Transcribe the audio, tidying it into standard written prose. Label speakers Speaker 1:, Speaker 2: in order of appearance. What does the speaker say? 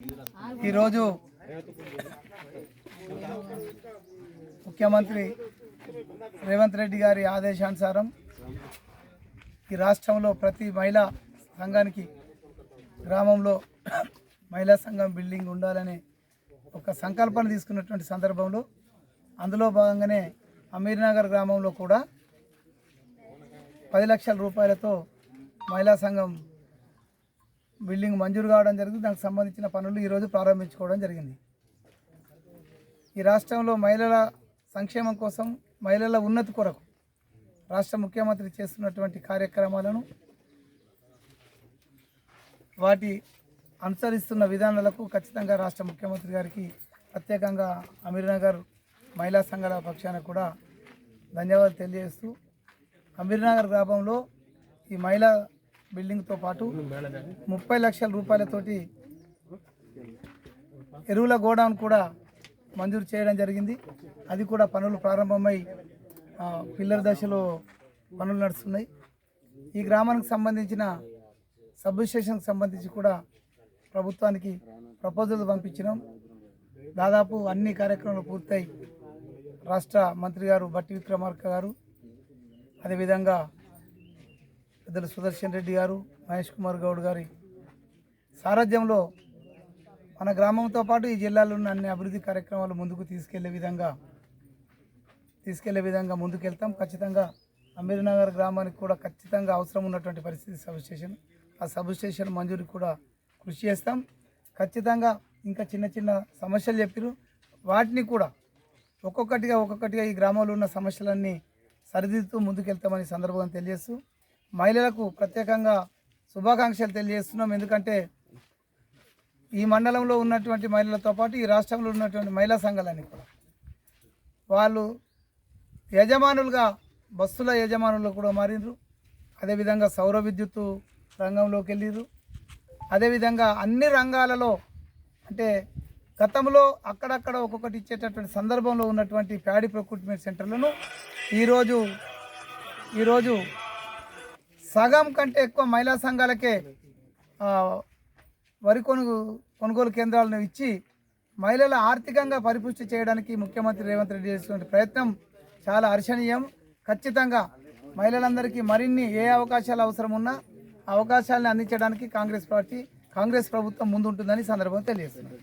Speaker 1: ఈరోజు ముఖ్యమంత్రి రేవంత్ రెడ్డి గారి ఆదేశానుసారం ఈ రాష్ట్రంలో ప్రతి మహిళా సంఘానికి గ్రామంలో మహిళా సంఘం బిల్డింగ్ ఉండాలనే ఒక సంకల్పన తీసుకున్నటువంటి సందర్భంలో అందులో భాగంగానే అమీర్నగర్ గ్రామంలో కూడా 10 లక్షల రూపాయలతో మహిళా సంఘం బిల్డింగ్ మంజూరు కావడం జరిగింది. దానికి సంబంధించిన పనులు ఈరోజు ప్రారంభించుకోవడం జరిగింది. ఈ రాష్ట్రంలో మహిళల సంక్షేమం కోసం, మహిళల ఉన్నతి కొరకు రాష్ట్ర ముఖ్యమంత్రి చేస్తున్నటువంటి కార్యక్రమాలను, వాటి అనుసరిస్తున్న విధానాలకు ఖచ్చితంగా రాష్ట్ర ముఖ్యమంత్రి గారికి ప్రత్యేకంగా అమీర్నగర్ మహిళా సంఘాల పక్షాన కూడా ధన్యవాదాలు తెలియజేస్తూ, అమీర్నగర్ గ్రామంలో ఈ మహిళా బిల్డింగ్తో పాటు 30 లక్షల రూపాయలతోటి ఎరువుల గోడౌన్ కూడా మంజూరు చేయడం జరిగింది. అది కూడా పనులు ప్రారంభమై పిల్లర్ దశలో పనులు నడుస్తున్నాయి. ఈ గ్రామానికి సంబంధించిన సబ్ స్టేషన్కి సంబంధించి కూడా ప్రభుత్వానికి ప్రపోజల్ పంపించినాం. దాదాపు అన్ని కార్యక్రమాలు పూర్తయి రాష్ట్ర మంత్రి గారు బట్టి విక్రమార్క గారు, అదేవిధంగా పెద్దలు సుదర్శన్ రెడ్డి గారు, మహేష్ కుమార్ గౌడ్ గారి సారథ్యంలో మన గ్రామంతో పాటు ఈ జిల్లాలో ఉన్న అన్ని అభివృద్ధి కార్యక్రమాలు ముందుకు తీసుకెళ్లే విధంగా ముందుకెళ్తాం. ఖచ్చితంగా అమీర్నగర్ గ్రామానికి కూడా ఖచ్చితంగా అవసరం ఉన్నటువంటి పరిస్థితి సబ్ స్టేషన్. ఆ సబ్ స్టేషన్ మంజూరు కూడా కృషి చేస్తాం. ఖచ్చితంగా ఇంకా చిన్న చిన్న సమస్యలు చెప్పారు, వాటిని కూడా ఒక్కొక్కటిగా ఈ గ్రామంలో ఉన్న సమస్యలన్నీ సరిదిద్దుతూ ముందుకెళ్తామని సందర్భంగా తెలియజేస్తూ, మహిళలకు ప్రత్యేకంగా శుభాకాంక్షలు తెలియజేస్తున్నాం. ఎందుకంటే ఈ మండలంలో ఉన్నటువంటి మహిళలతో పాటు ఈ రాష్ట్రంలో ఉన్నటువంటి మహిళా సంఘాలన్నీ కూడా వాళ్ళు యజమానులుగా, బస్సుల యజమానులు కూడా మారినరు. అదేవిధంగా సౌర విద్యుత్తు రంగంలోకి వెళ్ళిరు. అదేవిధంగా అన్ని రంగాలలో, అంటే గతంలో అక్కడక్కడ ఒక్కొక్కటి ఇచ్చేటటువంటి సందర్భంలో ఉన్నటువంటి ప్యాడీ ప్రొక్యూర్మెంట్ సెంటర్లను ఈరోజు సగం కంటే ఎక్కువ మహిళా సంఘాలకే వరి కొనుగోలు కేంద్రాలను ఇచ్చి మహిళల ఆర్థికంగా పరిపుష్టి చేయడానికి ముఖ్యమంత్రి రేవంత్ రెడ్డి చేస్తున్న ప్రయత్నం చాలా హర్షణీయం. ఖచ్చితంగా మహిళలందరికీ మరిన్ని ఏ అవకాశాలు అవసరం ఉన్నా అవకాశాలను అందించడానికి కాంగ్రెస్ ప్రభుత్వం ముందుంటుందని సందర్భంగా తెలియజేస్తున్నారు.